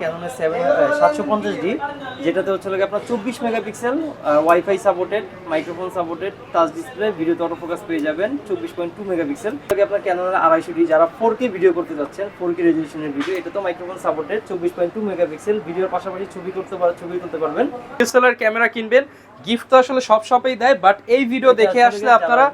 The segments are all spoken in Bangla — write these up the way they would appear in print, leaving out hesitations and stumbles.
ক্যাননের 750D যেটাতে হচ্ছে আপনার 24 megapixel wifi supported, microphone supported, touch display, ভিডিওতে অটোফোকাস পেয়ে যাবেন 24.2 মেগাপিক্সেল। আপনার ক্যাননের 250D যারা 4K ভিডিও করতে যাচ্ছেন, 4K রেজলিউশনের ভিডিও, এটা তো মাইক্রোফোন সাপোর্টেড, 24.2 মেগাপিক্সেল, ভিডিওর পাশাপাশি ছবি তুলতে পারবেন। ডিএসএলআর ক্যামেরা কিনবেন, গিফট তো আসলে সব শপেই দেয়, বাট এই ভিডিও দেখে আসলে আপনারা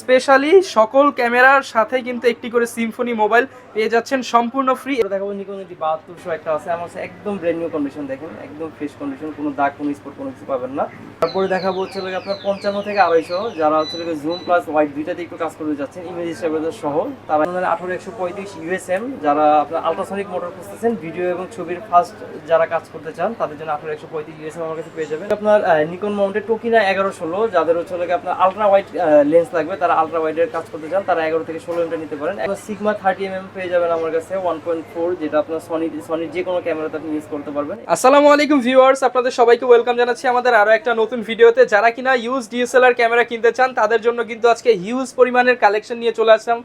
স্পেশালি সকল ক্যামেরার সাথে কিন্তু একটি করে সিম্ফনি মোবাইল পেয়ে যাচ্ছেন সম্পূর্ণ ফ্রি। দেখাবো নিকন D7200 একটা আছে আমার কাছে, একদম ব্র্যান্ড নিউ কন্ডিশন, দেখেন একদম ফ্রেশ কন্ডিশন, কোনো দাগ কোনো স্পট কোনো কিছু পাবেন না। তারপরে দেখাবো হচ্ছে আপনার 55 থেকে 250 যারা হচ্ছে জুম প্লাস ওয়াইড দুইটাতে একটু কাজ করতে যাচ্ছেন, ইমেজ স্টেবিলাইজার সহ, তারা 18135 ইউএসএম যারা আপনার আলট্রাসনিক মোটর খুঁজতেছেন, ভিডিও এবং ছবির ফাস্ট যারা কাজ করতে চান তাদের জন্য 18135 ইউএসএম আমার কাছে পেয়ে যাবেন। আপনার নিকন মাউন্টেড টোকিনা 1116 যাদের হচ্ছে আপনার আলট্রা ওয়াইড লেন্স লাগবে, তারা আলট্রা ওয়াইডের কাজ করতে চান, তারা 11 থেকে 16 নিতে পারেন। আপনার সিগমা 30mm পেয়ে যাবেন আমার কাছে 1.4, যেটা আপনার সনির যে কোনো ক্যামেরাতে আপনি ইউজ করতে পারবেন। আসসালামু আলাইকুম ভিউয়ার্স, আপনাদের সবাইকে ওয়েলকাম জানাচ্ছি আমাদের আরো একটা নতুন ভিডিওতে। যারা কিনা ইউজ ডিএসএলআর ক্যামেরা কিনতে চান তাদের জন্য কিন্তু আজকে হিউজ পরিমাণের কালেকশন নিয়ে চলে আসলাম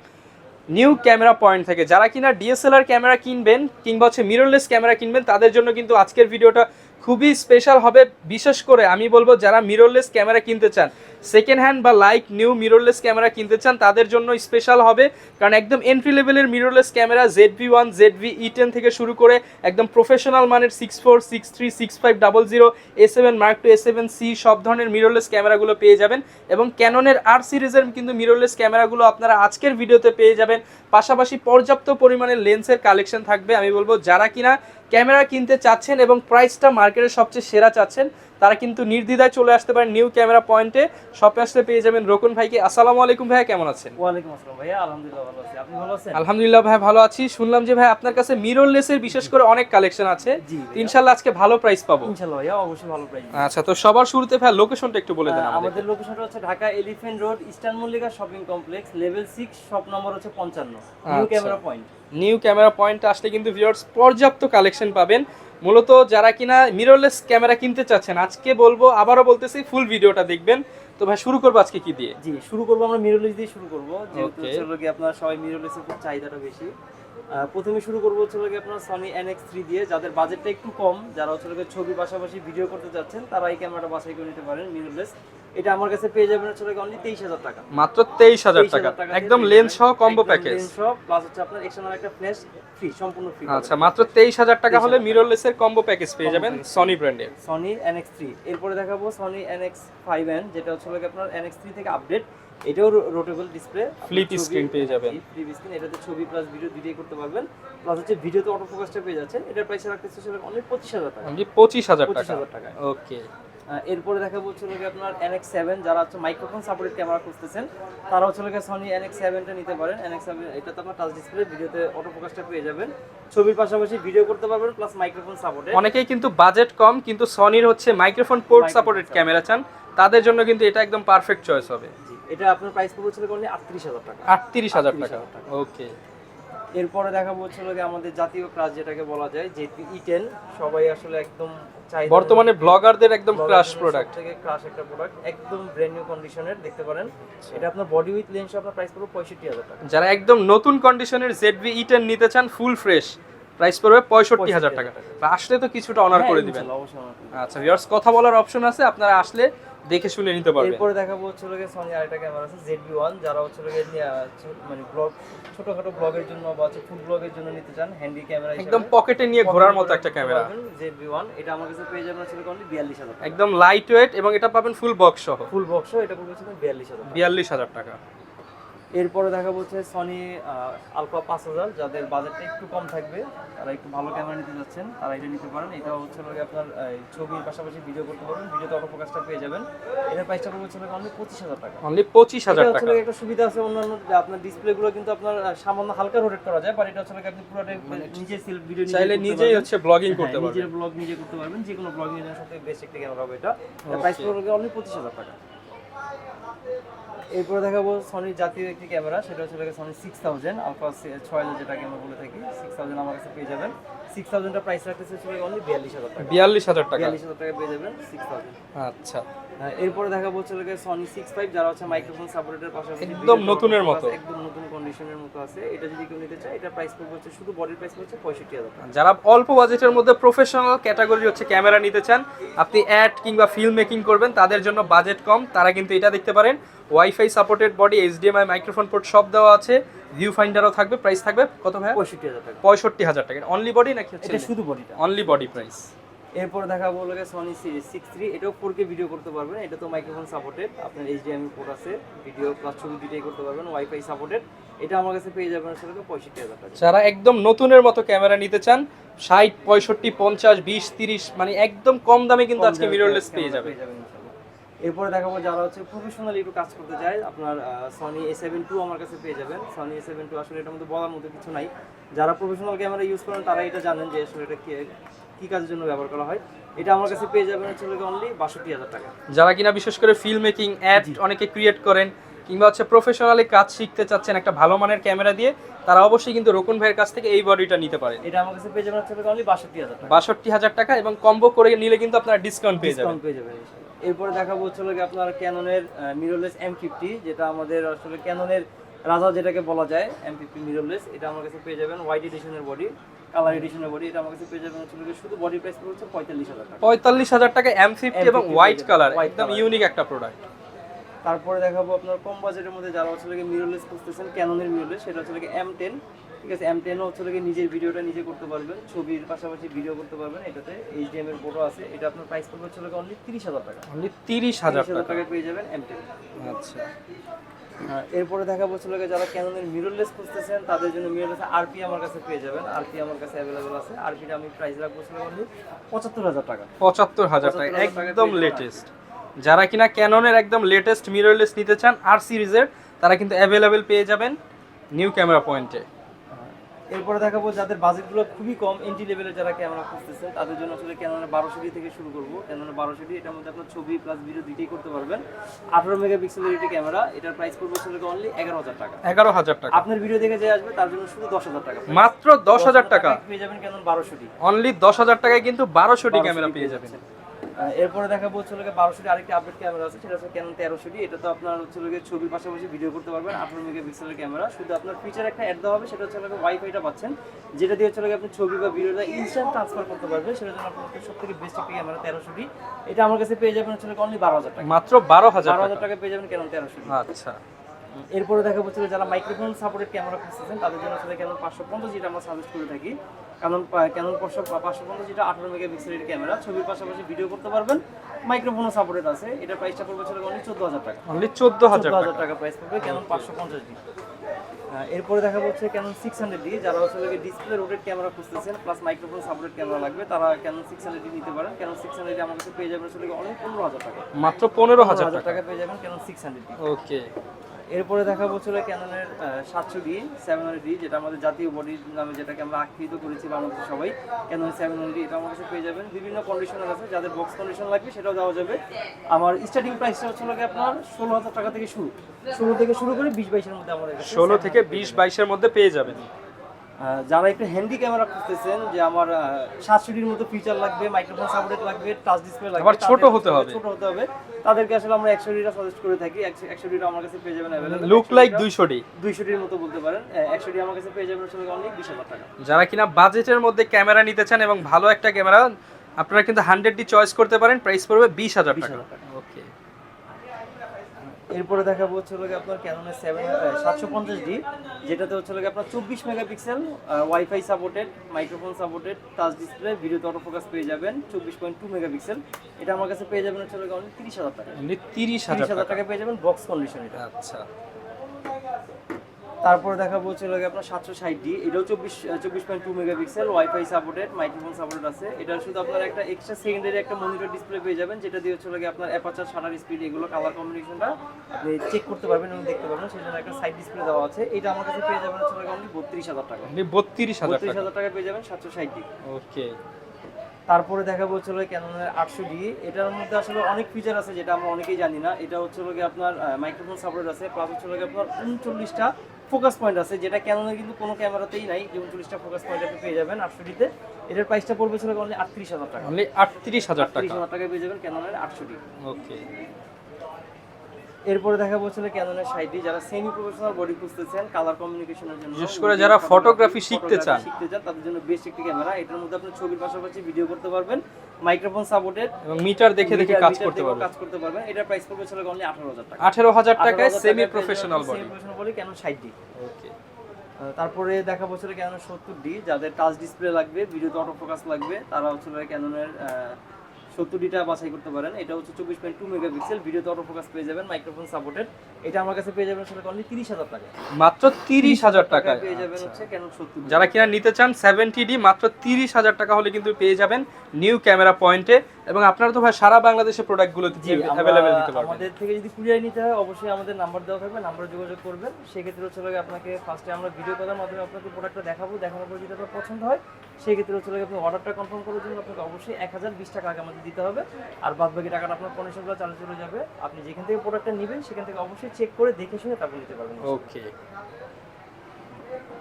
নিউ ক্যামেরা পয়েন্ট থেকে। যারা কিনা ডিএসএলআর ক্যামেরা কিনবেন কিংবা হচ্ছে মিররলেস ক্যামেরা কিনবেন তাদের জন্য কিন্তু আজকের ভিডিওটা খুবই স্পেশাল হবে। বিশেষ করে আমি বলবো যারা মিররলেস ক্যামেরা কিনতে চান, সেকেন্ড হ্যান্ড বা লাইক নিউ মিররলেস ক্যামেরা কিনতে চান তাদের জন্য স্পেশাল হবে, কারণ একদম এন্ট্রি লেভেলের মিররলেস ক্যামেরা ZV-1 ZV-E10 থেকে শুরু করে একদম প্রফেশনাল মানের 64, 63, 6500, A7 Mark II, A7C সব ধরনের মিররলেস ক্যামেরাগুলো পেয়ে যাবেন। এবং ক্যাননের R সিরিজের কিন্তু মিররলেস ক্যামেরাগুলো আপনারা আজকের ভিডিওতে পেয়ে যাবেন। পাশাপাশি পর্যাপ্ত পরিমাণে লেন্সের কালেকশন থাকবে। আমি বলবো যারা কিনা ক্যামেরা কিনতে চাচ্ছেন এবং প্রাইসটা মার্কেটের সবচেয়ে সেরা চাচ্ছেন তারা কিন্তু নির্দ্বিধায় চলে আসতে পারেন নিউ ক্যামেরা পয়েন্টে। শপে আসলে পেয়ে যাবেন রোকন ভাইকে। আসসালামু আলাইকুম ভাইয়া, কেমন আছেন? ওয়ালাইকুম আসসালাম ভাইয়া, আলহামদুলিল্লাহ ভালো আছি, আপনি ভালো আছেন? আলহামদুলিল্লাহ ভাই ভালো আছি। শুনলাম যে ভাই আপনার কাছে মিররলেসের বিশেষ করে অনেক কালেকশন আছে, ইনশাআল্লাহ আজকে ভালো প্রাইস পাবো। ইনশাআল্লাহ ভাইয়া, অবশ্যই ভালো প্রাইস। আচ্ছা, তো সবার শুরুতে ভাই লোকেশনটা একটু বলে দেন। আমাদের লোকেশনটা হচ্ছে Dhaka elephant road, eastern Mallika shopping complex, level 6, shop number হচ্ছে 55, new camera point. New camera পয়েন্টে আসলে কিন্তু ভিউয়ার্স পর্যাপ্ত কালেকশন পাবেন। মূলত যারা কিনা মিররলেস ক্যামেরা কিনতে চাচ্ছেন, আজকে বলবো, আবারও বলতেছি, ফুল ভিডিওটা দেখবেন। তো ভাই শুরু করবো আজকে কি দিয়ে? জি, শুরু করবো আমরা মিররলেস দিয়ে শুরু করবো, যেহেতু আপনার সবাই মিররলেসের খুব চাহিদাটা বেশি। প্রথমে শুরু করবো হচ্ছে আপনার সনি NX3 দিয়ে, যাদের বাজেটটা একটু কম, যারা হচ্ছে ছবির পাশাপাশি ভিডিও করতে যাচ্ছেন তারা এই ক্যামেরাটা বাছাই করে নিতে পারেন মিররলেস। এটা আমার কাছে পেয়ে যাবেন হচ্ছে অনলি 23000 টাকা, মাত্র 23000 টাকা, একদম লেন্স সহ কম্বো প্যাকেজ, লেন্স সহ প্লাস হচ্ছে আপনার এক্সটারনাল একটা ফ্ল্যাশ ফ্রি, সম্পূর্ণ ফ্রি। আচ্ছা, মাত্র 23000 টাকা হলে মিররলেসের কম্বো প্যাকেজ পেয়ে যাবেন সনি ব্র্যান্ডের, সনি NX3। এরপরে দেখাবো সনি NX5N, যেটা হচ্ছে আপনার NX3 থেকে আপডেট। এটাও রোটেবল ডিসপ্লে, ফ্লিপ স্ক্রিন পেয়ে যাবেন। ফ্লিপ স্ক্রিন, এটাতে ছবি প্লাস ভিডিও দুটোই করতে পারবেন, প্লাস হচ্ছে ভিডিওতে অটো ফোকাসটা পেয়ে যাচ্ছেন। এটার প্রাইস রাখতেছে অনলি 25000 টাকা, অনলি 25000 টাকা। ওকে। এরপরে দেখাবো হচ্ছে আপনার NX7, যারা হচ্ছে মাইক্রোফোন সাপোর্টেড ক্যামেরা খুঁজতেছেন তারা হচ্ছে সনি NX7টা নিতে পারেন। NX7 এটাতে আপনার টাচ ডিসপ্লে, ভিডিওতে অটো ফোকাসটা পেয়ে যাবেন, ছবির পাশাপাশি ভিডিও করতে পারবেন, প্লাস মাইক্রোফোন সাপোর্টেড। অনেকেই কিন্তু বাজেট কম কিন্তু সনির হচ্ছে মাইক্রোফোন পোর্ট সাপোর্টেড ক্যামেরা চান, তাদের জন্য কিন্তু এটা একদম পারফেক্ট চয়েস হবে। এটা আপনার প্রাইস পড়বে হচ্ছে 38000 টাকা। 38000 টাকা, ওকে। এরপরে দেখাবো হচ্ছে আমাদের জাতীয় ক্রাশ যেটাকে বলা যায়, যে E10 সবাই আসলে একদম চাই, বর্তমানে ব্লগারদের একদম ক্রাশ প্রোডাক্ট থেকে ক্রাশ একটা প্রোডাক্ট, একদম ব্র্যান্ড নিউ কন্ডিশনের, দেখতে পারেন। এটা আপনার বডি উইথ লেন্স, আপনার প্রাইস পড়বে 65000 টাকা। যারা একদম নতুন কন্ডিশনের ZV-E10 নিতে চান ফুল ফ্রেশ, প্রাইস পড়বে 65000 টাকা। আসলে তো কিছুটা অনার করে দিবেন। আচ্ছা ভিউয়ার্স, কথা বলার অপশন আছে, আপনারা আসলে দেখে শুনে নিতে পারবেন। এরপরে দেখাবো হচ্ছে সনি আরেকটা ক্যামেরা আছে ZV-1, যারা হচ্ছে মানে ব্লগ, ছোটখাটো ব্লগের জন্য বা ফুড ব্লগের জন্য নিতে চান, হ্যান্ডি ক্যামেরা একদম পকেটে নিয়ে ঘোরার মতো একটা ক্যামেরা ZV-1। এটা আমার কাছে পেয়ে যাবেন হচ্ছে অনলি 42000 টাকা, একদম লাইট ওয়েট, এবং এটা পাবেন ফুল বক্স সহ। এটা পড়বে হচ্ছে 42000 টাকা। এরপরে দেখাবো হচ্ছে সনি আলফা 5000, যাদের বাজেটটা একটু কম থাকবে, তারা একটু ভালো ক্যামেরা নিতে যাচ্ছেন, তারা এটা নিতে পারেন। এটা হচ্ছে আপনার ছবির পাশাপাশি ভিডিও করতে পারবেন, ভিডিওতে অটো ফোকাসটা পেয়ে যাবেন। এটার প্রাইসটা পড়বে হচ্ছে অনলি 25000 টাকা, অনলি 25000 টাকা। একটা সুবিধা আছে অন্যান্য, আপনার ডিসপ্লেগুলো কিন্তু আপনার সামান্য হালকা রোটেট করা যায়, বাট এটা হচ্ছে আপনি পুরোটাই নিজে সেলফ ভিডিও চাইলে নিজেই হচ্ছে ব্লগিং করতে পারবেন, নিজের ব্লগ নিজে করতে পারবেন, যে কোনো ব্লগিং এর সাথে বেস্ট একটা ক্যামেরা হবে এটা। প্রাইস পড়বে অনলি 25000 টাকা। এরপরে দেখাবো সনির জাতীয় একটি ক্যামেরা, সেটা হচ্ছে সনি 6000 আলফা 6000 যেটাকে আমরা বলে থাকি। 6000 আমার কাছে পেয়ে যাবেন। 6000 টা প্রাইস রাখতেছে হচ্ছে অনলি 42000 টাকা। 42000 টাকা। 42000 টাকা পেয়ে যাবেন 6000। আচ্ছা, এরপরে দেখাবো হচ্ছে সনি 65 যারা হচ্ছে মাইক্রোফোন সাপোর্টের পাশাপাশি একদম নতুনের মতো, একদম নতুন কন্ডিশনের মতো আছে। এটা যদি কেউ নিতে চায়, এটা প্রাইস পড়বে হচ্ছে শুধু বডির প্রাইস হচ্ছে 65000 টাকা। যারা অল্প বাজেটের মধ্যে প্রফেশনাল ক্যাটাগরি হচ্ছে ক্যামেরা নিতে চান, আপনি অ্যাড কিংবা ফিল্ম মেকিং করবেন, তাদের জন্য বাজেট কম, তারা কিন্তু এটা দেখতে পারেন। Wifi supported body, HDMI microphone port সব দেওয়া আছে, ভিউ ফাইন্ডারও থাকবে। প্রাইস থাকবে কত ভাই? 65000 টাকা। 65000 টাকা। অনলি বডি নাকি হচ্ছে এটা শুধু বডিটা? Only body price. এরপর দেখাবো সনি 63, এটাও 4K ভিডিও করতে পারবেন। এটা তো মাইক্রোফোন সাপোর্টেড, আপনার এইচডিএমআই পোর্ট আছে, ভিডিও প্লাস ছবি দুটোই করতে পারবেন, ওয়াইফাই সাপোর্টেড। এটা আমার কাছে পেয়ে যাবেন আসলে 65000 টাকা। যারা একদম নতুনের মতো ক্যামেরা নিতে চান, 60, 65, 50, 20, 30 মানে একদম কম দামে কিন্তু আজকে মিররলেস পেয়ে যাবে। এরপরে দেখাবো যারা হচ্ছে প্রফেশনালি একটু কাজ করতে চায়, আপনার সনি A7 II আমার কাছে পেয়ে যাবেন। সনি A7 II আসলে এটার মধ্যে বলার মতো কিছু নাই, যারা প্রফেশনাল ক্যামেরা ইউজ করেন তারা এটা জানেন যে আসলে এটা কি কাজের জন্য ব্যবহার করা হয়। এটা আমার কাছে পেয়ে যাবেন হচ্ছে অনলি 62000 টাকা। যারা কিনা বিশেষ করে ফিল্ম মেকিং, অ্যাড অনেকে ক্রিয়েট করেন কিংবা হচ্ছে প্রফেশনালি কাজ শিখতে চাচ্ছেন একটা ভালো মানের ক্যামেরা দিয়ে, তারা অবশ্যই কিন্তু রকুন ভাইয়ের কাছ থেকে এই বডিটা নিতে পারেন। এটা আমার কাছে পেয়ে যাবেন হচ্ছে অনলি 62000 টাকা। 62000 টাকা, এবং কম্বো করে নিলে কিন্তু আপনারা ডিসকাউন্ট পেয়ে যাবেন। এরপরে দেখাবো হচ্ছে আপনার ক্যাননের মিররলেস M50, যেটা আমাদের আসলে ক্যাননের রাজা যেটাকে বলা যায়, M50 মিররলেস। এটা আমার কাছে পেয়ে যাবেন হোয়াইট এডিশনের বডি, কালার এডিশনের বডি। এটা আমার কাছে পেয়ে যাবেন হচ্ছে শুধু বডি প্রাইস হচ্ছে 45000 টাকা। 45000 টাকা M50 এবং হোয়াইট কালার, একদম ইউনিক একটা প্রোডাক্ট। তারপরে দেখাবো আপনার কম বাজেটের মধ্যে যারা হচ্ছে মিররলেস খুঁজতেছেন, ক্যাননের মিররলেস, সেটা হচ্ছে M10। ঠিক আছে, M10 হচ্ছে নিজের ভিডিওটা নিজে করতে পারবেন, ছবির পাশাপাশি ভিডিও করতে পারবেন। এটাতে এইচডিএম এর পোর্টও আছে। এটা আপনার প্রাইস পড়বে হচ্ছে অনলি 30000 টাকা। অনলি 30000 টাকা পেয়ে যাবেন M10। আচ্ছা, এরপরে দেখাবো হচ্ছে যারা ক্যাননের মিররলেস খুঁজতেছেন, তাদের জন্য মিররলেস আরপি আমার কাছে পেয়ে যাবেন। আরপি আমার কাছে অ্যাভেলেবল আছে। আরপিটা আমি প্রাইস রাখবো অনলি 75000 টাকা। 75000 টাকা, একদম লেটেস্ট। যারা কিনা ক্যাননের একদম লেটেস্ট মিররলেস নিতে চান আর সিরিজের, তারা কিন্তু অ্যাভেলেবেল পেয়ে যাবেন নিউ ক্যামেরা পয়েন্টে। এরপরে দেখাবো যাদের বাজেটগুলো খুবই কম, এন্ট্রি লেভেলের যারা ক্যামেরা খুঁজতেছেন, তাদের জন্য আসলে ক্যাননের 1200D থেকে শুরু করবো। ক্যাননের 1200D, এটার মধ্যে আপনার ছবি প্লাস ভিডিও দুইটাই করতে পারবেন। 18 মেগাপিক্সেলের এটি ক্যামেরা। এটার প্রাইস পড়বে অনলি 11000 টাকা। 11000 টাকা। আপনার ভিডিও দেখে যে আসবে তার জন্য শুধু 10000 টাকা, মাত্র 10000 টাকা পেয়ে যাবেন ক্যানন 1200D। অনলি 10000 টাকায় কিন্তু 1200D ক্যামেরা পেয়ে যাবেন। এরপরে দেখাবো হচ্ছে 1200D আরেকটি আপডেট ক্যামেরা আছে, সেটা হচ্ছে ক্যানন 1300D। এটা তো আপনার হচ্ছে ছবির পাশাপাশি ভিডিও করতে পারবেন। 18 মেগাপিক্সেলের ক্যামেরা। শুধু আপনার ফিচার একটা অ্যাড দেওয়া হবে, সেটা হচ্ছে ওয়াইফাইটা পাচ্ছেন, যেটা দিয়ে হচ্ছে আপনি ছবি বা ভিডিওটা ইনস্ট্যান্ট ট্রান্সফার করতে পারবেন। সেটার জন্য আপনার সবথেকে বেস্ট একটি ক্যামেরা 1300D। এটা আমার কাছে পেয়ে যাবেন হচ্ছে অনলি 12000 টাকা। মাত্র 12000 টাকা পেয়ে যাবেন ক্যানন 1300D। আচ্ছা, এরপরে দেখাবো যারা মাইক্রোফোন সাপোর্টেড ক্যামেরা খুঁজতেছেন, তাদের জন্য আসলে ক্যানন 550, যেটা আমরা সাজেস্ট করে থাকি। ক্যানন 550, যেটা 18 মেগাপিক্সেলের ক্যামেরা, ছবির পাশাপাশি ভিডিও করতে পারবেন, মাইক্রোফোনও সাপোর্টেড আছে। এটা প্রাইসটা পড়বে অনলি 14000 টাকা। অনলি 14000 টাকা প্রাইস পড়বে ক্যানন 550D। এরপরে দেখাবো ক্যানন 600D, যারা আসলে ডিসপ্লে রোটেড ক্যামেরা খুঁজতেছেন প্লাস মাইক্রোফোন সাপোর্টেড ক্যামেরা লাগবে, তারা ক্যানন 600D নিতে পারেন। ক্যানন 600D আমার কাছে পেয়ে যাবেন আসলে অনলি 15000 টাকা। মাত্র 15000 টাকা পেয়ে যাবেন ক্যানন 600D। ওকে। এরপরে দেখাবো ক্যাননের 700D 700D, যেটা আমাদের জাতীয় বডি নামে যেটাকে আমরা আখ্যায়িত করেছি বাংলাদেশে সবাই, ক্যানন 700D। এটা আমার কাছে পেয়ে যাবেন। বিভিন্ন কন্ডিশনার আছে, যাদের বক্স কন্ডিশন লাগবে সেটাও দেওয়া যাবে। আমার স্টার্টিং প্রাইসটা হচ্ছে আপনার 16000 টাকা থেকে শুরু, 16 থেকে শুরু করে 20-22 এর মধ্যে আমাদের 16 থেকে 20-22 এর মধ্যে পেয়ে যাবেন। যারা একটু হ্যান্ডি ক্যামেরা খুঁজতেছেন, যে আমার 700Dর মতো ফিচার লাগবে, মাইক্রোফোন সাপোর্টেড লাগবে, টাচ ডিসপ্লে লাগবে, আবার ছোট হতে হবে, তাদেরকে আসলে আমরা 100Dটা সাজেস্ট করে থাকি। 100Dটা আমার কাছে পেয়ে যাবেন अवेलेबल। লুক লাইক 200Dর মতো বলতে পারেন। 100D আমার কাছে পেয়ে যাবেন আসলে অনলি 20000 টাকা। যারা কিনা বাজেটের মধ্যে ক্যামেরা নিতে চান এবং ভালো একটা ক্যামেরা, আপনারা কিন্তু 100D চয়েস করতে পারেন। প্রাইস পড়বে 20000 টাকা। ওকে। এরপরে দেখাবো আপনার ক্যাননের 750D, যেটাতে হচ্ছে আপনার 24 megapixel, wifi supported, microphone supported, touch display, ভিডিওতে অটো ফোকাস পেয়ে যাবেন, 24.2 মেগাপিক্সেল। এটা আমার কাছে পেয়ে যাবেন হচ্ছে অনলি 30000 টাকা। অনলি 30000 টাকা পেয়ে যাবেন বক্স কন্ডিশন এটা। আচ্ছা। তারপরে দেখাবো আপনার 760D, এটাও 24.2 megapixel, wifi supported, microphone supported আছে। এটা শুধু আপনার একটা এক্সট্রা সেকেন্ডারি একটা মনিটর ডিসপ্লে পেয়ে যাবেন, যেটা দিয়ে আপনার অ্যাপারচার, শাটার স্পিড, এগুলো কালার কম্বিনেশনটা আপনি চেক করতে পারবেন এবং দেখতে পারবেন। সেজন্য একটা সাইড ডিসপ্লে দেওয়া আছে। এটা আমার কাছে পেয়ে যাবেন অনলি 32000 টাকা। 32000 টাকা পেয়ে যাবেন 760D। ওকে। তারপরে দেখাবো হচ্ছে হলো ক্যাননের 800D। এটার মধ্যে আসলে অনেক ফিচার আছে যেটা আমরা অনেকেই জানি না। এটা হচ্ছে হলো আপনার মাইক্রোফোন সাপোর্ট আছে, প্লাস হচ্ছে হলো আপনার 39টা ফোকাস পয়েন্ট আছে, যেটা ক্যাননের কিন্তু কোনো ক্যামেরাতেই নাই। যে 39টা ফোকাস পয়েন্ট আপনি পেয়ে যাবেন 800D-তে। এটার প্রাইসটা পড়বে ছিল অনলি 38,000 টাকা। অনলি 38,000 টাকা। 38,000 টাকায় পেয়ে যাবেন ক্যাননের 800D। ওকে। এরপরে দেখাবো হচ্ছে ক্যাননের 60D, যারা সেমি প্রফেশনাল বডি খুঁজতেছেন কালার কমিউনিকেশনের জন্য, বিশেষ করে যারা ফটোগ্রাফি শিখতে চান তাদের জন্য বেস্ট একটি ক্যামেরা। এটার মধ্যে আপনি ছবির পাশাপাশি ভিডিও করতে পারবেন, মাইক্রোফোন সাপোর্টেড এবং মিটার দেখে দেখে কাজ করতে পারবেন। এটার প্রাইস পড়বে ছিল অনলি 18,000 টাকা। 18,000 টাকায় semi professional body Canon 60D। Okay. তারপরে দেখাবো হচ্ছে ক্যানন 70D, যাদের টাচ ডিসপ্লে লাগবে, ভিডিওতে অটো ফোকাস লাগবে, তারা হচ্ছে ক্যাননের 70D-টা বাছাই করতে পারেন। এটা হচ্ছে 24.2 মেগাপিক্সেল, ভিডিওতে অটো ফোকাস পেয়ে যাবেন, মাইক্রোফোন সাপোর্টেড। এটা আমার কাছে পেয়ে যাবেন অনলি 30,000 টাকা। মাত্র 30,000 টাকায় পেয়ে যাবেন হচ্ছে ক্যানন 70D। যারা কিনা নিতে চান 70D মাত্র 30,000 টাকা হলে কিন্তু পেয়ে যাবেন নিউ ক্যামেরা পয়েন্টে। এবং আপনারা তো ভাই সারা বাংলাদেশে প্রোডাক্টগুলো अवेलेबल দিতে পারবেন। আমাদের থেকে যদি কুরিয়ার নিতে হয় অবশ্যই আমাদের নাম্বার দেওয়া থাকবে, নাম্বারে যোগাযোগ করবেন। সেই ক্ষেত্রে হচ্ছে আপনাকে ফার্স্টে আমরা ভিডিও কলের মাধ্যমে আপনাকে প্রোডাক্টটা দেখাবো, দেখানোর পর যদি আপনার পছন্দ হয় সেই ক্ষেত্রে হচ্ছে আপনি অর্ডারটা কনফার্ম করার জন্য আপনাকে অবশ্যই 1020 টাকা আগে আমাদের দিতে হবে। আর বাদবাকি টাকাটা আপনার কন্ডিশনগুলো চালু চলে যাবে। আপনি যেখান থেকে প্রোডাক্টটা নেবেন সেখান থেকে অবশ্যই চেক করে দেখে শুনে তারপর নিতে পারবেন। ওকে।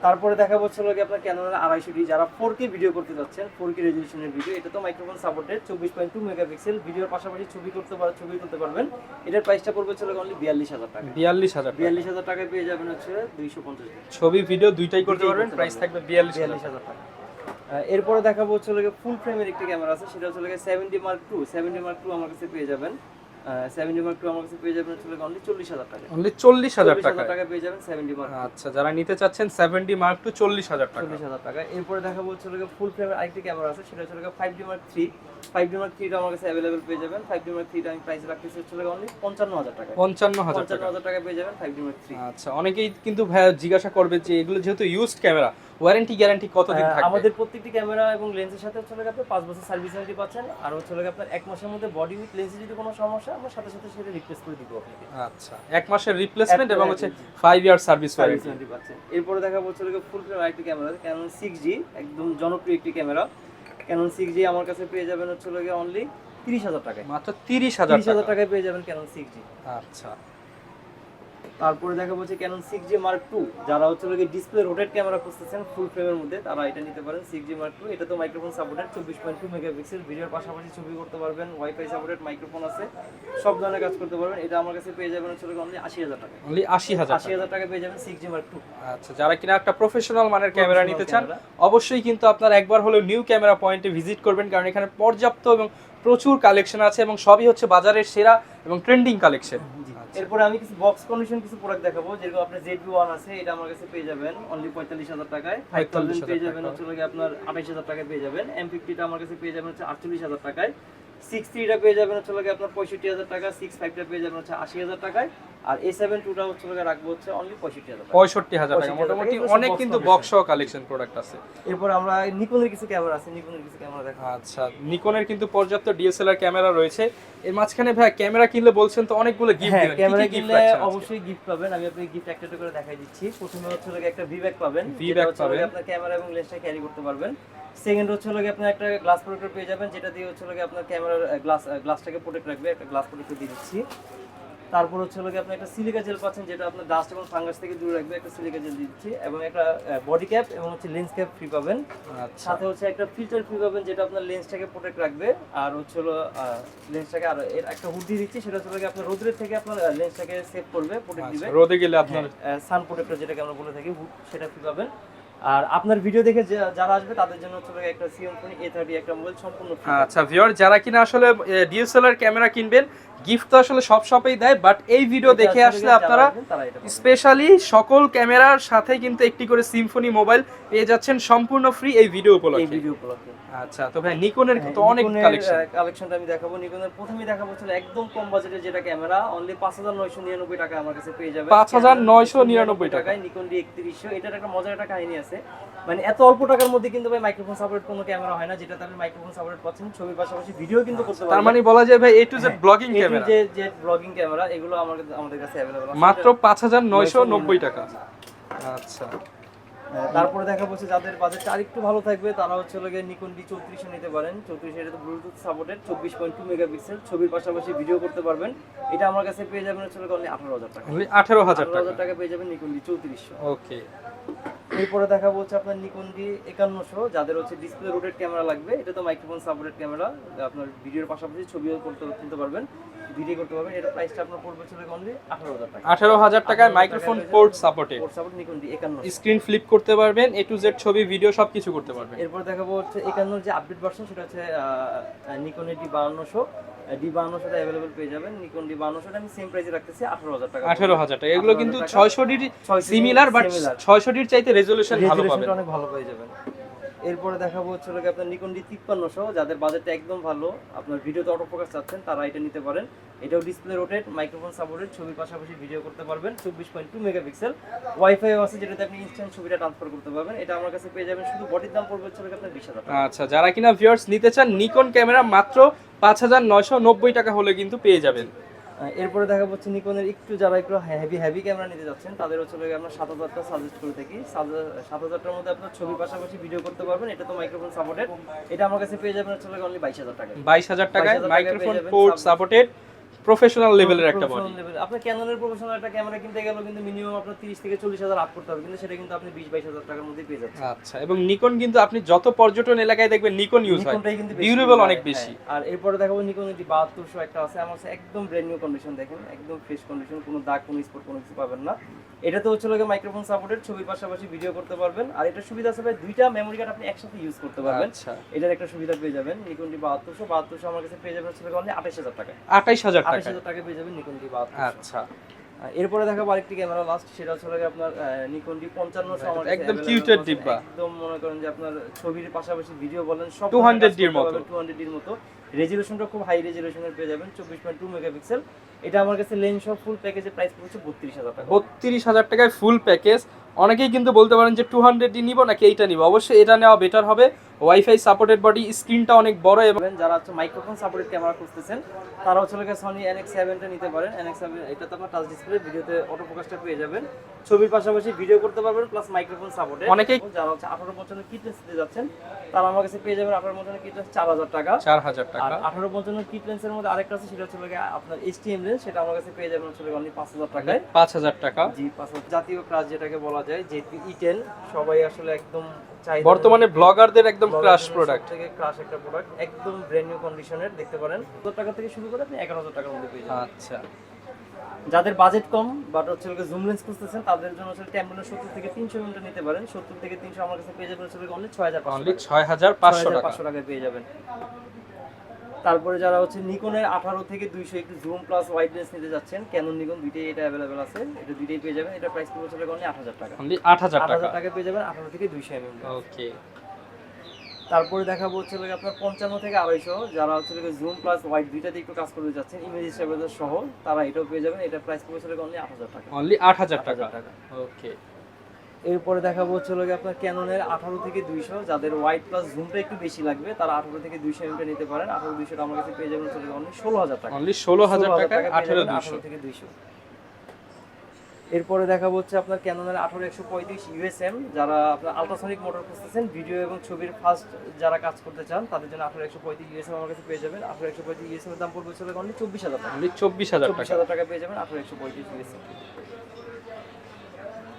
তারপরে দেখাবো হচ্ছে আপনার ক্যাননের 250D, যারা 4K ভিডিও করতে যাচ্ছেন, 4K রেজোলিউশনের ভিডিও। এটা তো মাইক্রোফোন সাপোর্টেড, 24.2 মেগাপিক্সেল, ভিডিওর পাশাপাশি ছবি তুলতে পারবেন। এটার প্রাইসটা পড়বে ছিল অনলি 42,000 টাকা। 42,000 টাকায় পেয়ে যাবেন হচ্ছে 250 ছবি ভিডিও দুইটাই করতে পারবেন। প্রাইস থাকবে 42,000 টাকা। এরপরে দেখাবো হচ্ছে ফুল ফ্রেমের একটি ক্যামেরা আছে, সেটা হচ্ছে 70 Mark II। 70 Mark II আমার কাছে পেয়ে যাবেন 70 Mark II আমার কাছে পেয়ে যাবেন হচ্ছে অনলি 40,000 টাকা। অনলি 40,000 টাকা পেয়ে যাবেন 70 Mark II। আচ্ছা, যারা নিতে চাচ্ছেন 70 Mark II 40,000 টাকা। 40,000 টাকা। এরপরে দেখাবো হচ্ছে ফুল ফ্রেমের আরেকটি ক্যামেরা আছে, সেটা হচ্ছে 5D Mark III। 5D Mark III-টা আমার কাছে अवेलेबल পেয়ে যাবেন। 5D Mark III-টা আমি প্রাইস রাখতেছি হচ্ছে অনলি 55,000 টাকা। 55,000 টাকা পেয়ে যাবেন 5D Mark III। আচ্ছা, অনেকেই কিন্তু ভাই জিজ্ঞাসা করবে যে এগুলো যেহেতু ইউজড ক্যামেরা, ওয়ারেন্টি গ্যারান্টি কতদিন থাকবে? আমাদের প্রত্যেকটি ক্যামেরা এবং লেন্সের সাথে হচ্ছে আপনি 5 বছর সার্ভিস ওয়ারেন্টি পাচ্ছেন। আর হচ্ছে আপনার 1 মাসের মধ্যে বডি উইথ লেন্সে যদি কোনো সমস্যা, আমরা সাথে সাথে সেটা রিপ্লেস করে দিব আপনাকে। আচ্ছা, 1 মাসের রিপ্লেসমেন্ট এবং হচ্ছে 5 ইয়ার সার্ভিস ওয়ারেন্টি পাচ্ছেন। এরপরে দেখাবো হচ্ছে ফুল ফ্রেম আরেকটি ক্যামেরা, ক্যানন 6G, একদম জনপ্রিয় একটি ক্যামেরা। ক্যানন 6G আমার কাছে পেয়ে যাবেন হচ্ছে অনলি 30,000 টাকায়। মাত্র 30,000 টাকায় পেয়ে যাবেন ক্যানন 6G। আচ্ছা। তারপরে দেখা হচ্ছে ক্যানন 6G Mark II, যারা হচ্ছে ডিসপ্লে রোটেট ক্যামেরা খুঁজতেছেন ফুল ফ্রেমের মধ্যে, তারা এটা নিতে পারেন 6G Mark II। এটা তো মাইক্রোফোন সাপোর্টেড, 24.2 মেগাপিক্সেল, ভিডিওর পাশাপাশি ছবি করতে পারবেন, ওয়াইফাই সাপোর্টেড মাইক্রোফোন আছে, সব ধরনের কাজ করতে পারবেন। এটা আমার কাছে পেয়ে যাবেন হচ্ছে অনলি 80,000 টাকা। অনলি 80,000 টাকা পেয়ে যাবেন 6G Mark II। আচ্ছা, যারা কিনা একটা প্রফেশনাল মানের ক্যামেরা নিতে চান অবশ্যই কিন্তু আপনারা একবার হলেও নিউ ক্যামেরা পয়েন্টে ভিজিট করবেন, কারণ এখানে পর্যাপ্ত এবং প্রচুর কালেকশন আছে এবং সবই হচ্ছে বাজারের সেরা এবং ট্রেন্ডিং কালেকশন। এরপরে আমি কিছু বক্স কন্ডিশন কিছু প্রোডাক্ট দেখাবো, যেরকম আপনার ZV-1 আছে, এটা আমার কাছে পেয়ে যাবেন অনলি 45,000 টাকায়। 5000 পেয়ে যাবেন হচ্ছে আপনার 28,000 টাকায় পেয়ে যাবেন। M50-টা আমার কাছে পেয়ে যাবেন হচ্ছে 48,000 টাকায়। 63-টা পেয়ে যাবেন হচ্ছে আপনার 65,000 টাকা। 65-টা পেয়ে যাবেন হচ্ছে 80,000 টাকায়। আর A72-টা হচ্ছে রাখবো হচ্ছে অনলি 65,000 টাকা। 65,000 টাকা। মোটামুটি অনেক কিন্তু বক্স সহ কালেকশন প্রোডাক্ট আছে। এরপর আমরা নিকনের কিছু ক্যামেরা আছে, নিকনের কিছু ক্যামেরা দেখাবো। আচ্ছা, নিকনের কিন্তু পর্যাপ্ত DSLR ক্যামেরা রয়েছে। এর মাঝখানে ভাই ক্যামেরা কিনলে বলছেন তো অনেকগুলো গিফট দিবেন। ক্যামেরা কিনলে অবশ্যই গিফট পাবেন। আমি আপনাকে গিফট একটা করে দেখাই দিচ্ছি। প্রথমে হচ্ছে একটা V-Back পাবেন, V-Back পাবেন, আপনার ক্যামেরা এবং লেন্সটা ক্যারি করতে পারবেন। সেকেন্ড হচ্ছে আপনি একটা গ্লাস প্রোটেক্টর পেয়ে যাবেন, যেটা দিয়ে হচ্ছে আপনার ক্যামেরার গ্লাসটাকে প্রোটেক্ট রাখবে। একটা গ্লাস প্রোটেক্টর দিয়ে দিচ্ছি। তারপর হচ্ছে আপনি একটা সিলিকা জেল পাচ্ছেন, যেটা আপনার ডাস্ট এবং ফাঙ্গাস থেকে দূরে রাখবে। একটা সিলিকা জেল দিচ্ছি এবং একটা বডি ক্যাপ এবং হচ্ছে লেন্স ক্যাপ ফ্রি পাবেন। সাথে হচ্ছে একটা ফিল্টার ফ্রি পাবেন, যেটা আপনার লেন্সটাকে প্রোটেক্ট রাখবে। আর হচ্ছে লেন্সটাকে আর একটা হুড দিয়ে দিচ্ছি, সেটা হচ্ছে আপনার রোদের থেকে আপনার লেন্সটাকে সেভ করবে, প্রোটেক্ট দিবে। রোদে গেলে আপনার সান প্রোটেক্টর যেটাকে আমরা বলে থাকি, হুড, সেটা ফ্রি পাবেন। আর আপনার ভিডিও দেখে যারা আসবে তাদের জন্য হচ্ছে একটা Xiaomi A30 একটা মোবাইল সম্পূর্ণ ফ্রি। আচ্ছা ভিউয়ার, যারা কিনা আসলে DSLR ক্যামেরা কিনবেন, গিফট তো আসলে সব শপেই দেয়, বাট এই ভিডিও দেখে আসলে আপনারা স্পেশালি সকল ক্যামেরার সাথে কিন্তু একটি করে সিম্ফনি মোবাইল পেয়ে যাচ্ছেন সম্পূর্ণ ফ্রি এই ভিডিও উপলক্ষে। আচ্ছা, তো ভাই নিকনের তো অনেক কালেকশনটা আমি দেখাবো। নিকনের প্রথমেই দেখাবো হচ্ছে একদম কম বাজেটের যেটা ক্যামেরা, অনলি 5,999 টাকা আমার কাছে পেয়ে যাবে। 5,999 টাকায় নিকন D3100। এটার একটা মজার একটা কাহিনী আছে, মানে এত অল্প টাকার মধ্যে কিন্তু ভাই মাইক্রোফোন সাপোর্ট কোনো ক্যামেরা হয় না, যেটাতে আপনি মাইক্রোফোন সাপোর্ট পাচ্ছেন, ছবির পাশাপাশি ভিডিও কিন্তু করতে পারবেন। তার মানে বলা যায় ভাই A to Z blogging camera, যে ব্লগিং ক্যামেরা, এগুলো আমাদের কাছে अवेलेबल আছে মাত্র 5,990 টাকা। আচ্ছা, তারপরে দেখা বলছে যাদের বাজেটটা আরেকটু ভালো থাকবে তারা হচ্ছে নিকন ডি 3400 নিতে পারেন। 3400 এটা তো ব্লুটুথ সাপোর্টেড, 24.2 মেগাপিক্সেল, ছবির পাশাপাশি ভিডিও করতে পারবেন। এটা আমার কাছে পেয়ে যাবেন হচ্ছে অনলি 18000 টাকা। 18000 টাকা পেয়ে যাবেন নিকন ডি 3400। ওকে। এরপরে দেখা বলছে আপনার নিকন ডি 5100, যাদের হচ্ছে ডিসপ্লে রোটেট ক্যামেরা লাগবে। এটা তো মাইক্রোফোন সাপোর্টেড ক্যামেরা, আপনার ভিডিওর পাশাপাশি ছবিও তুলতে পারবেন, ভিডিও করতে পারবেন। এটা প্রাইসটা আপনার পড়বে হচ্ছে অনলি 18000 টাকা। 18000 টাকায় microphone port supported, Nikon D 5100। Screen flip করতে পারবেন, A to Z ছবি ভিডিও সবকিছু করতে পারবেন। এরপর দেখাবো হচ্ছে 51 যে আপডেট ভার্সন, সেটা হচ্ছে নিকনের ডি 5200। ডি 5200টা अवेलेबल পেয়ে যাবেন। নিকন ডি 5200টা আমি সেম প্রাইসে রাখতেছি 18000 টাকা। 18000 টাকা। এগুলো কিন্তু 600 ডি সিমিলার, বাট 600 ডির চাইতে রেজোলিউশন ভালো পাবেন, অনেক ভালো পেয়ে যাবেন। এরপরে দেখাবো হচ্ছে আপনার নিকন ডি 5300, যাদের বাজেটটা একদম ভালো, আপনার ভিডিওতে অটো ফোকাস চাচ্ছেন তারা এটা নিতে পারেন। এটাও ডিসপ্লে রোটেট, মাইক্রোফোন সাপোর্টেড, ছবির পাশাপাশি ভিডিও করতে পারবেন, 24.2 মেগাপিক্সেল, ওয়াইফাই আছে যেটাতে আপনি ইনস্ট্যান্ট ছবিটা ট্রান্সফার করতে পারবেন। এটা আমার কাছে পেয়ে যাবেন, শুধু বডির দাম পড়বে হচ্ছে আপনার 20000 টাকা। আচ্ছা, যারা কিনা ভিউয়ার্স নিতে চান নিকন ক্যামেরা মাত্র 5990 টাকা হলে কিন্তু পেয়ে যাবেন। এরপরে দেখা যাচ্ছে নিকনের যারা একটু হেভি ক্যামেরা নিতে যাচ্ছেন তাদের হচ্ছে আমরা 7000টা সাজেস্ট করে থাকি। 7000টার মধ্যে আপনার ছবির পাশাপাশি ভিডিও করতে পারবেন। এটা তো মাইক্রোফোন সাপোর্টেড, এটা আমার কাছে পেয়ে যাবেন হচ্ছে অনলি 22000 টাকা। 22000 টাকায় মাইক্রোফোন পোর্ট সাপোর্টেড প্রফেশনাল লেভেলের একটা বডি। আপনি ক্যাননের প্রফেশনাল একটা ক্যামেরা কিনতে গেলে কিন্তু মিনিমাম আপনার 30 থেকে 40000 আপ করতে হবে, কিন্তু সেটা কিন্তু আপনি 20-22000 টাকার মধ্যে পেয়ে যাচ্ছেন। আচ্ছা, এবং নিকন কিন্তু আপনি যত পর্যটন এলাকায় দেখবেন নিকন ইউজ হয়, ডিউরেবল অনেক বেশি। আর এরপরে দেখাবো নিকন ডি 7200 একটা আছে আমার কাছে, একদম ব্র্যান্ড নিউ কন্ডিশন, দেখেন একদম ফ্রেশ কন্ডিশন, কোনো দাগ কোনো স্পট কোনো কিছু পাবেন না। এটা তো হচ্ছে মাইক্রোফোন সাপোর্টেড, ছবির পাশাপাশি ভিডিও করতে পারবেন। আর এটা সুবিধা আছে ভাই, দুইটা মেমরি কার্ড আপনি একসাথে ইউজ করতে পারবেন। আচ্ছা, এটার একটা সুবিধা পেয়ে যাবেন। নিকন ডি 7200 আমার কাছে পেয়ে যাবেন হচ্ছে অনলি 28000 টাকা। 28000 টাকা পেয়ে যাবেন নিকন ডি 7200। আচ্ছা, এরপরে দেখাবো আরেকটি ক্যামেরা লাস্ট, সেটা হচ্ছে আপনার নিকন ডি 5500। আমার একদম কিউটের ডিব্বা, একদম মনে করেন যে আপনার ছবির পাশাপাশি ভিডিও বলেন সব 200 ডির মতো, 200 ডির মতো। রেজোলিউশনটা খুব হাই রেজোলিউশনের পেয়ে যাবেন, 24.2 মেগাপিক্সেল। এটা আমার কাছে লেন্স সব ফুল প্যাকেজের প্রাইস পড়ছে 32000 টাকা। 32000 টাকায় ফুল প্যাকেজ। অনেকেই কিন্তু বলতে পারেন যে 200 ডি নিব নাকি এইটা নিব, অবশ্যই এটা নেওয়া বেটার হবে। ওয়াইফাই সাপোর্টেড বডি, স্ক্রিনটা অনেক বড়, এবং যারা হচ্ছে মাইক্রোফোন সাপোর্টেড ক্যামেরা খুঁজতেছেন তারা হচ্ছে সনি NX7টা নিতে পারেন। NX7 এটা তো আপনার টাচ ডিসপ্লে, ভিডিওতে অটো ফোকাসটা পেয়ে যাবেন, ছবির পাশাপাশি ভিডিও করতে পারবেন, প্লাস মাইক্রোফোন সাপোর্টেড। অনেকেই যারা হচ্ছে 18 বছরের কিট লেন্স দিতে যাচ্ছেন তারা আমার কাছে পেয়ে যাবেন 18 বছরের কিট লেন্স 4000 টাকা। 4000 টাকা। আর 18 বছরের কিট লেন্সের মধ্যে আরেকটা আছে, সেটা হচ্ছে আপনার STM লেন্স, সেটা আমার কাছে পেয়ে যাবেন হচ্ছে অনলি 5000 টাকায়। 5000 টাকা। জি, 5000। জাতীয় ক্রাশ যেটাকে বলা যায়, যেহেতু E10 সবাই আসলে একদম চাহিদা, বর্তমানে ব্লগারদের একদম ক্রাশ প্রোডাক্ট, থেকে ক্রাশ একটা প্রোডাক্ট, একদম ব্র্যান্ড নিউ কন্ডিশনের, দেখতে পারেন 1000 টাকা থেকে শুরু করে আপনি 11000 টাকার মধ্যে পেয়ে যাবেন। আচ্ছা, যাদের বাজেট কম বাট হচ্ছে জুম লেন্স খুঁজতেছেন তাদের জন্য হচ্ছে টেম্পোনের 70 থেকে 300 মিটার নিতে পারেন। 70 থেকে 300 আমার কাছে পেয়ে যাবেন হচ্ছে অনলি 6500 টাকা পেয়ে যাবেন। তারপরে যারা হচ্ছে নিকনের 18 থেকে 200 একটু জুম প্লাস ওয়াইড লেন্স নিতে যাচ্ছেন, ক্যানন নিকন দুইটাই এটা अवेलेबल আছে, এটা দুইটাই পেয়ে যাবেন। এটা প্রাইস পড়ছে অনলি 8000 টাকা। অনলি 8000 টাকা পেয়ে যাবেন 18 থেকে 200 mm। ওকে। তারপরে দেখাবো হচ্ছে আপনার 55 থেকে 250, যারা হচ্ছে জুম প্লাস ওয়াইড দুইটাতে একটু কাজ করতে যাচ্ছেন, ইমেজ স্টেবিলাইজার সহ, তারা এটাও পেয়ে যাবেন। এটা প্রাইস পড়ছে অনলি 8000 টাকা। অনলি 8000 টাকা। ওকে। এরপরে দেখাবো হচ্ছে আপনার ক্যাননের 18 থেকে 200, যাদের ওয়াইড প্লাস জুমটা একটু বেশি লাগবে তারা 18 থেকে 200 mm নিতে পারেন। 18 200 আমার কাছে পেয়ে যাবেন অনলি 16000 টাকা। অনলি 16000 টাকা 18 থেকে 200। এরপরে দেখাবো হচ্ছে আপনার ক্যাননের 18135 USM, যারা আপনার আল্ট্রাসনিক মোটর খুঁজতেছেন, ভিডিও এবং ছবির ফাস্ট যারা কাজ করতে চান তাদের জন্য 18135 USM আমার কাছে পেয়ে যাবেন। 18135 USM এর দাম পড়বে হচ্ছে অনলি 24000 টাকা। অনলি 24000 টাকা পেয়ে যাবেন 18135 USM।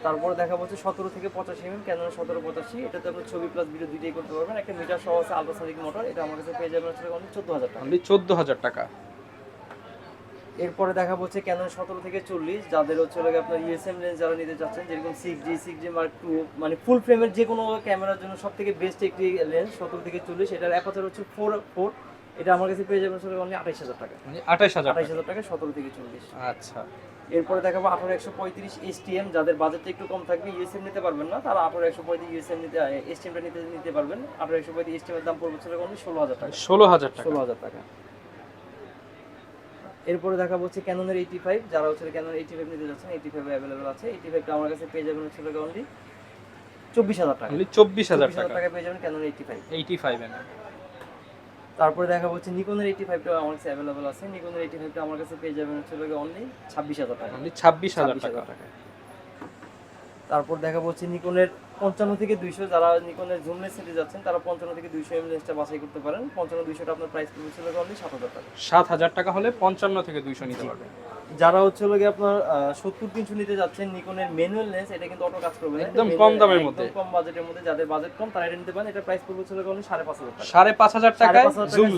তারপরে দেখাবো হচ্ছে 17 থেকে 85 mm, ক্যানন 1785, এটাতে আপনি ছবি প্লাস ভিডিও দুইটাই করতে পারবেন। একটা মিটার সহ আছে আল্ট্রাসনিক মোটর, এটা আমার কাছে পেয়ে যাবেন হচ্ছে অনলি 14000 টাকা। অনলি 14000 টাকা। এরপরে দেখাবো হচ্ছে ক্যানন 17 থেকে 40, যাদের হচ্ছে আপনার ইউএসএম লেন্স যারা নিতে চাচ্ছেন, যেরকম 6G Mark II, মানে ফুল ফ্রেমের যে কোনো ক্যামেরার জন্য সবথেকে বেস্ট একটি লেন্স 17 থেকে 40, এটার অ্যাপারচার হচ্ছে 4.4, এটা আমার কাছে পেয়ে যাবেন অনলি 28000 টাকা। মানে 28000 টাকা 17 থেকে 40। আচ্ছা, এরপরে দেখাবো 18135 STM, যাদের বাজেটটা একটু কম থাকবে, ইউএসএম নিতে পারবেন না, তারা 18135 ইউএসএম নিতে STMটা নিতে পারবেন। 18135 STM এর দাম পড়বে অনলি 16000 টাকা। 16000 টাকা। এরপরে দেখাবো হচ্ছে ক্যাননের 85, যারা হচ্ছে ক্যানন 85 নিতে যাচ্ছেন, 85 अवेलेबल আছে। 85টা আমার কাছে পেয়ে যাবেন হচ্ছে অনলি 24000 টাকা। অনলি 24000 টাকা পেয়ে যাবেন ক্যানন 85 mm। তারপরে দেখাবো হচ্ছে নিকনের 85টা আমার কাছে अवेलेबल আছে। নিকনের 85টা আমার কাছে পেয়ে যাবেন হচ্ছে অনলি 26000 টাকা। অনলি 26000 টাকা। তারপর দেখাবো হচ্ছে নিকনের 55 থেকে 200 যারা নিকনের জুম লেন্স নিতে যাচ্ছেন তারা 55 থেকে 200 এম লেন্সটা বাছাই করতে পারেন। 55-200টা আপনার প্রাইস পড়বে ছিল অনলি 7000 টাকা। 7000 টাকা হলে 55 থেকে 200 নিতে পারবেন। যারা হচ্ছে গিয়ে আপনার 70-300 নিতে যাচ্ছেন নিকনের ম্যানুয়াল লেন্স, এটা কিন্তু অটো কাজ করবে না, একদম কম দামের মধ্যে, একদম কম বাজেটের মধ্যে, যাদের বাজেট কম তারা এটা নিতে পারেন। এটা প্রাইস পড়বে ছিল অনলি 5500 টাকা। 5500 টাকায় জুম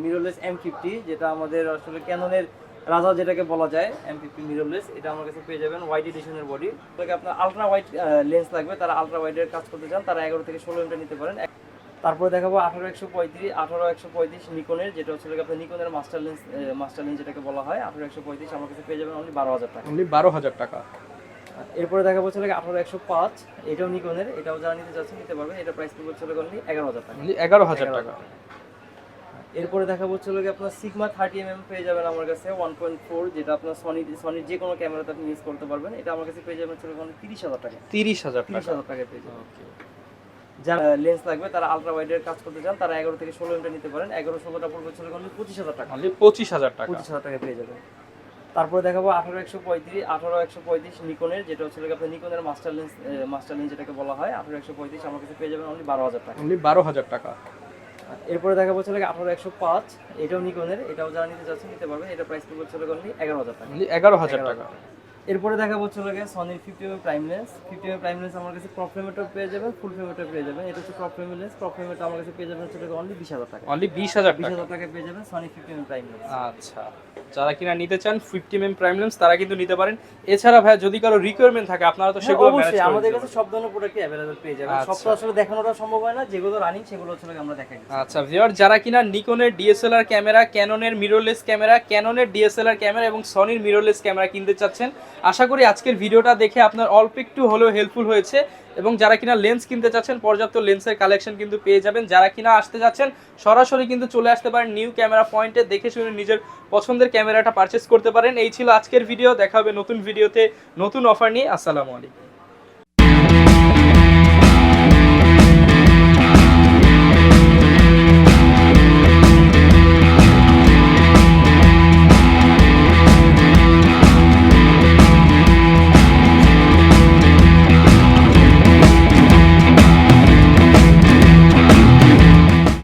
মিররলেস M50, যেটা আমাদের আসলে ক্যাননের রাজা যেটাকে বলা যায়, M50 মিররলেস, এটা আমার কাছে পেয়ে যাবেন ওয়াইড এডিশনের বডি। তাহলে আপনার আলট্রা ওয়াইড লেন্স লাগবে, তারা আলট্রা ওয়াইডের কাজ করতে চান, তারা 11 থেকে 16 এমটা নিতে পারেন। তারপরে দেখাবো 18135 নিকনের, যেটা হচ্ছে আপনার নিকনের মাস্টার লেন্স যেটাকে বলা হয়। 18135 আমার কাছে পেয়ে যাবেন অনলি 12000 টাকা। অনলি 12000 টাকা। এরপরে দেখাবো হচ্ছে 18105, এটাও নিকনের, এটাও যারা নিতে চাচ্ছেন নিতে পারবেন। এটা প্রাইস পড়বে হচ্ছে অনলি 11000 টাকা। অনলি 11000 টাকা। এরপরে দেখাবো হচ্ছে আপনার সিগমা 30mm পেয়ে যাবেন আমার কাছে 1.4, যেটা আপনার সনির যে কোনো ক্যামেরাতে আপনি ইউজ করতে পারবেন। এটা আমার কাছে পেয়ে যাবেন হচ্ছে 30000 টাকা। 30000 টাকায় পেয়ে যাবেন। যারা লেন্স লাগবে তারা আলট্রা ওয়াইডের কাজ করতে চান, তারা 11 থেকে 16 এমটা নিতে পারেন। 11-16টা পড়বে হচ্ছে অনলি 25000 টাকা। অনলি 25000 টাকা। 25000 টাকা পেয়ে যাবেন। তারপরে দেখাবো 18135 নিকনের, যেটা হচ্ছে আপনার নিকনের মাস্টার লেন্স যেটাকে বলা হয়। 18135 আমার কাছে পেয়ে যাবেন অনলি 12000 টাকা। অনলি 12000 টাকা। এরপরে দেখাবো হচ্ছে 18105, এটাও নিকনের, এটাও যারা নিতে চাচ্ছেন নিতে পারবেন। এটা প্রাইস পড়বে হচ্ছে অনলি 11000 টাকা। অনলি 11000 টাকা। এরপরে দেখাবো হচ্ছে সনির 50mm prime lens. 50mm prime lens আমার কাছে ক্রপ ফ্রেমেটও পেয়ে যাবেন, ফুল ফ্রেমেটও পেয়ে যাবেন। এটা হচ্ছে ক্রপ ফ্রেম লেন্স, ক্রপ ফ্রেমেটটা আমার কাছে পেয়ে যাবেন হচ্ছে অনলি 20000 টাকা। অনলি 20000 টাকা। 20000 টাকা পেয়ে যাবেন সনি 50mm প্রাইম লেন্স। আচ্ছা, যারা কিনা নিতে চান 50mm প্রাইম লেন্স তারা কিন্তু নিতে পারেন। এছাড়া ভাই যদি কারো রিকোয়ারমেন্ট থাকে আপনারা তো সেগুলো ম্যানেজ অবশ্যই করে আমাদের দিতে কাছে সব ধরনের প্রোডাক্টই अवेलेबल পেয়ে যাবেন। সব তো আচ্ছা। আসলে দেখানোটা সম্ভব হয় না, যেগুলো রানিং সেগুলো হচ্ছে আমরা দেখাই। আচ্ছা ভিউয়ার, যারা কিনা নিকনের ডিএসএলআর ক্যামেরা, ক্যাননের মিররলেস ক্যামেরা, ক্যাননের ডিএসএলআর ক্যামেরা এবং সনির মিররলেস ক্যামেরা কিনতে চাচ্ছেন, আশা করি আজকের ভিডিওটা দেখে আপনার অল্প একটু হলেও হেল্পফুল হয়েছে। এবং যারা কিনা লেন্স কিনতে চাচ্ছেন পর্যাপ্ত লেন্সের কালেকশন কিন্তু পেয়ে যাবেন। যারা কিনা আসতে যাচ্ছেন সরাসরি কিন্তু চলে আসতে পারেন নিউ ক্যামেরা পয়েন্টে, দেখে শুনে নিজের পছন্দের ক্যামেরাটা পারচেস করতে পারেন। এই ছিল আজকের ভিডিও, দেখা হবে নতুন ভিডিওতে নতুন অফার নিয়ে। আসসালামু আলাইকুম।